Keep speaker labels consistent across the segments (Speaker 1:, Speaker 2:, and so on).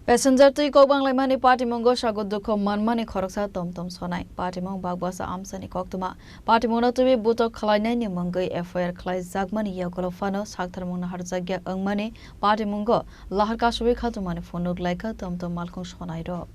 Speaker 1: Passenger tui kok bang laimani party monggo sagot dukho manmani khoroksa tom sonai party mong bagbasa amsani koktuma party mona tui buto khlainai ni mongoi FIR khlai jagmani yakolo fano sakthar mongna harjagya angmani party monggo lahar kasui khatumani phonuk laika tom malkhong sonai ro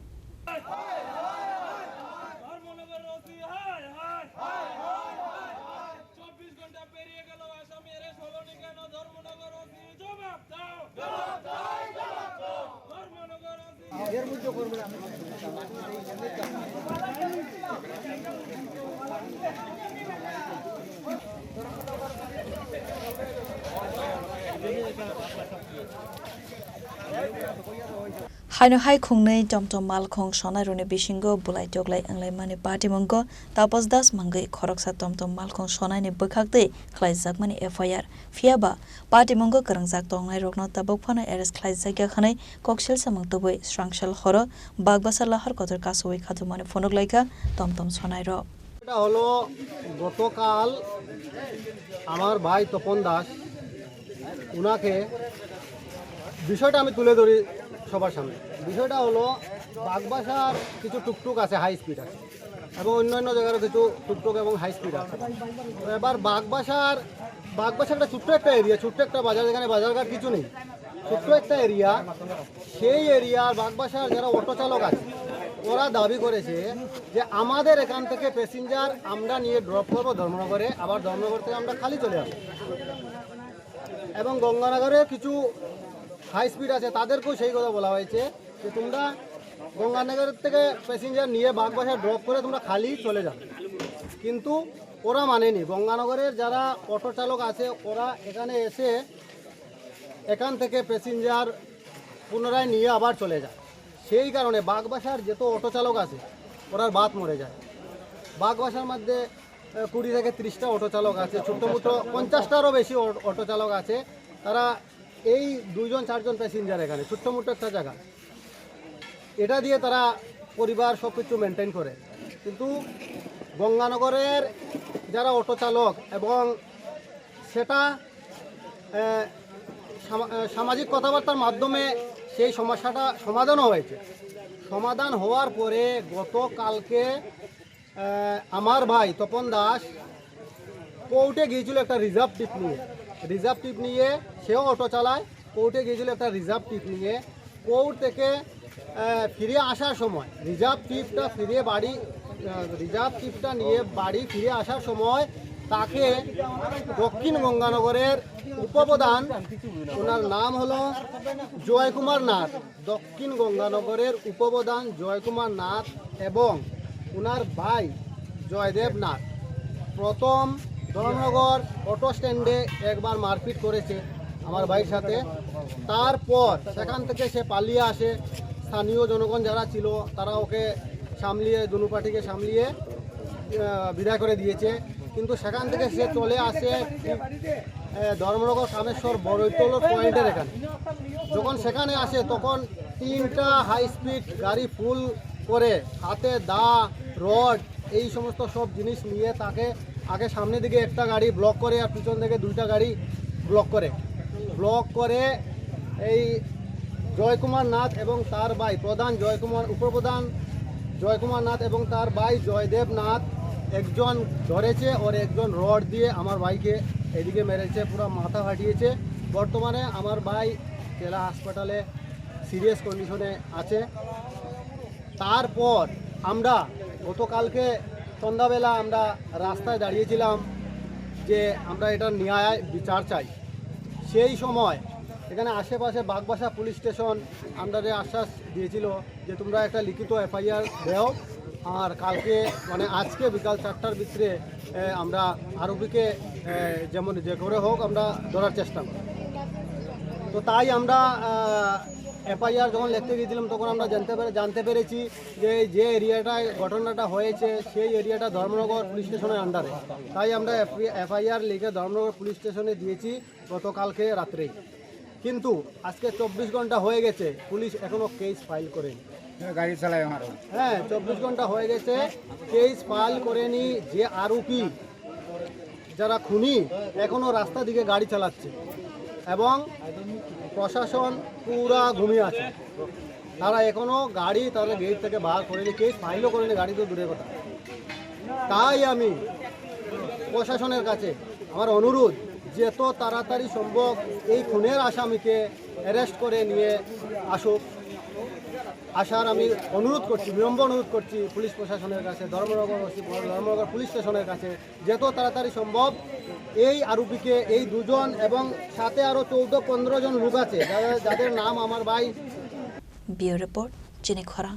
Speaker 1: Haino hai khungnei tom malkhong sonai rone bisingo bulai joglai anglai mani party monggo tapos das mangai khoroksa tom malkhong sonai ni bkhakte khlai jakmani FIR fiaba party monggo karangjak tongnai rokno tabok phana arrest khlai jakya khanai koksil samang toboi strangshal horo bagbasa lahar kotor kasoi khatumani phonok laika tom sonai ro
Speaker 2: এটা হলো গতকাল আমার ভাই তপন দাস উনাকে বিষয়টা আমি তুলে ধরি সবার সামনে। বিষয়টা হলো বাগবাসার কিছু টুকটুক আছে, হাই স্পিড আছে, এবং অন্যান্য জায়গারও কিছু টুকটুক এবং হাই স্পিড আছে। তো এবার বাগবাসার একটা ছোট্ট একটা এরিয়া, ছোট্ট একটা বাজার, যেখানে বাজারঘাট কিছু নেই, ছোট্ট একটা এরিয়া। সেই এরিয়ার বাগবাসার যারা অটো চালক আছে ওরা দাবি করেছে যে আমাদের এখান থেকে প্যাসেঞ্জার আমরা নিয়ে ড্রপ করবো ধর্মনগরে, আবার ধর্মনগর থেকে আমরা খালি চলে আসবো, এবং গঙ্গানগরে কিছু হাই স্পিড আছে তাদেরকেও সেই কথা বলা হয়েছে যে তোমরা গঙ্গানগর থেকে প্যাসেঞ্জার নিয়ে বাগবাসায় ড্রপ করে তোমরা খালি চলে যাও। কিন্তু ওরা মানেনি। গঙ্গানগরের যারা অটো চালক আছে ওরা এখানে এসে এখান থেকে প্যাসেঞ্জার পুনরায় নিয়ে আবার চলে যায়। সেই কারণে বাগবাসার যত অটো চালক আছে ওরার বাত মরে যায়। বাগবাসার মধ্যে 20 থেকে 30টা অটো চালক আছে, ছোটো মোটো 50টারও বেশি অটো চালক আছে। তারা এই 2-4জন প্যাসেঞ্জার এখানে ছোট্ট মোটো একটা জায়গা, এটা দিয়ে তারা পরিবার সব কিছু মেনটেন করে। কিন্তু গঙ্গানগরের যারা অটো চালক, এবং সেটা সামাজিক কথাবার্তার মাধ্যমে সেই সমস্যাটা সমাধানও হয়েছে। সমাধান হওয়ার পরে গতকালকে আমার ভাই তপন দাস কোর্টে গিয়েছিল একটা রিজার্ভ টিপ নিয়ে, সেও অটো চালায়। কোর্টে গিয়েছিল একটা রিজার্ভ টিপ নিয়ে। কোর্ট থেকে ফিরে আসার সময় রিজার্ভ টিপটা নিয়ে বাড়ি ফিরে আসার সময় তাকে দক্ষিণ গঙ্গানগরের উপপ্রধান, ওনার নাম হলো জয়কুমার নাথ, দক্ষিণ গঙ্গানগরের উপপ্রধান জয়কুমার নাথ এবং ওনার ভাই জয়দেব নাথ প্রথম ধর্মনগর অটো স্ট্যান্ডে একবার মারপিট করেছে আমার ভাইয়ের সাথে। তারপর সেখান থেকে সে পালিয়ে আসে। স্থানীয় জনগণ যারা ছিল তারা ওকে সামলিয়ে, দুনু পার্টিকে সামলিয়ে বিদায় করে দিয়েছে। কিন্তু সেখান থেকে সে চলে আসে ধর্মনগর কামেশ্বর বড়ইতল পয়েন্টের এখানে। যখন সেখানে আসে তখন 3টা হাই স্পিড গাড়ি ফুল করে হাতে দা, রড, এই সমস্ত সব জিনিস নিয়ে তাকে আগে সামনের দিকে একটা গাড়ি ব্লক করে আর পিছন থেকে 2টা গাড়ি ব্লক করে এই জয়কুমার নাথ এবং তার ভাই উপপ্রধান জয়কুমার নাথ এবং তার ভাই জয়দেব নাথ, একজন ধরেছে ওর একজন রড দিয়ে আমার ভাইকে এদিকে মেরেছে, পুরো মাথা ফাটিয়েছে। বর্তমানে আমার ভাই জেলা হাসপাতালে সিরিয়াস কন্ডিশনে আছে। তারপর আমরা গতকালকে সন্ধ্যাবেলা আমরা রাস্তায় দাঁড়িয়েছিলাম যে আমরা এটার ন্যায় বিচার চাই। সেই সময় এখানে আশেপাশে বাগবাসা পুলিশ স্টেশন আমাদের আশ্বাস দিয়েছিল যে তোমরা একটা লিখিত FIR দেও, আর কালকে আজকে বিকাল 4টার ভিতরে আমরা আরোপীকে যে করে হোক আমরা ধরার চেষ্টা করি। তো তাই আমরা FIR যখন লিখতে গিয়েছিলাম তখন আমরা জানতে পেরেছি যে এরিয়াটায় ঘটনাটা হয়েছে সেই এরিয়াটা ধর্মনগর পুলিশ স্টেশনের আন্ডারে। তাই আমরা FIR লিখে ধর্মনগর পুলিশ স্টেশনে দিয়েছি গতকালকে রাত্রেই। কিন্তু আজকে 24 ঘন্টা হয়ে গেছে, পুলিশ এখনো কেস ফাইল করেনি।
Speaker 3: গাড়ি চালায় আমারও,
Speaker 2: হ্যাঁ 24 ঘন্টা হয়ে গেছে, কেস ফাইল করেনি। যে আরোপী যারা খুনি এখনো রাস্তা দিকে গাড়ি চালাচ্ছে এবং প্রশাসন পুরা ঘুমিয়ে আছে। তারা এখনো গাড়ি তারা গেট থেকে বার করেনি, কেস ফাইলও করেনি, গাড়ি তো দূরের কথা। তাই আমি প্রশাসনের কাছে আমার অনুরোধ, যত তাড়াতাড়ি সম্ভব এই খুনের আসামিকে অ্যারেস্ট করে নিয়ে আসার আমি অনুরোধ করছি, বিলম্ব অনুরোধ করছি পুলিশ প্রশাসনের কাছে, ধর্মনগর পুলিশ স্টেশনের কাছে, যত তাড়াতাড়ি সম্ভব এই আরোপীকে, এই দুজন এবং সাথে আরও 14-15 জন লোক আছে যাদের নাম আমার ভাই।
Speaker 1: ব্যুরো রিপোর্ট, চিনি খরা।